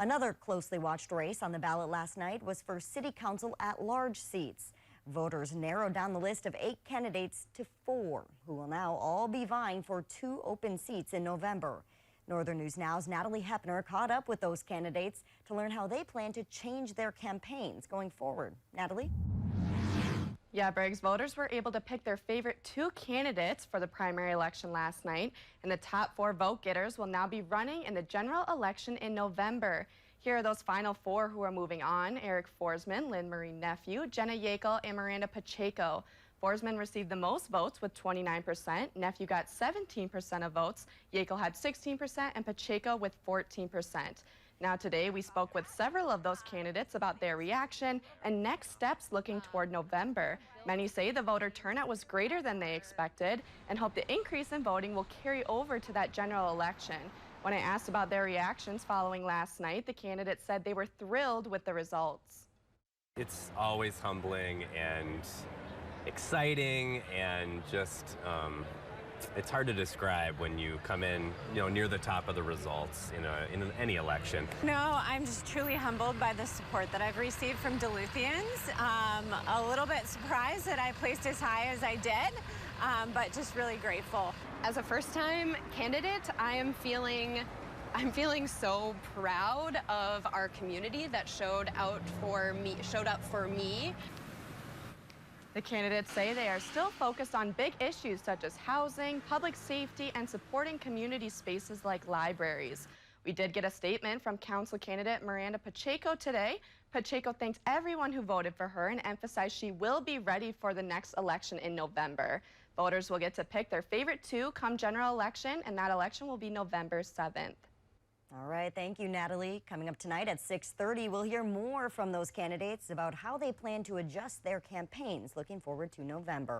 Another closely watched race on the ballot last night was for City Council at-large seats. Voters narrowed down the list of 8 candidates to 4, who will now all be vying for 2 open seats in November. Northern News Now's Natalie Hepner caught up with those candidates to learn how they plan to change their campaigns going forward. Natalie? Yeah, Briggs, voters were able to pick their favorite 2 candidates for the primary election last night, and the top 4 vote getters will now be running in the general election in November. Here are those final 4 who are moving on: Eric Forsman, Lynn Marie Nephew, Jenna Yackel, and Miranda Pacheco. Forsman received the most votes with 29%, Nephew got 17% of votes, Yackel had 16%, and Pacheco with 14%. Now today we spoke with several of those candidates about their reaction and next steps looking toward November. Many say the voter turnout was greater than they expected and hope the increase in voting will carry over to that general election. When I asked about their reactions following last night, the candidates said they were thrilled with the results. It's always humbling and exciting, and just it's hard to describe when you come in, near the top of the results in any election. No, I'm just truly humbled by the support that I've received from Duluthians. A little bit surprised that I placed as high as I did, but just really grateful. As a first-time candidate, I'm feeling so proud of our community that showed up for me. The candidates say they are still focused on big issues such as housing, public safety, and supporting community spaces like libraries. We did get a statement from council candidate Miranda Pacheco today. Pacheco thanked everyone who voted for her and emphasized she will be ready for the next election in November. Voters will get to pick their favorite 2 come general election, and that election will be November 7th. All right, thank you, Natalie. Coming up tonight at 6:30, we'll hear more from those candidates about how they plan to adjust their campaigns. Looking forward to November.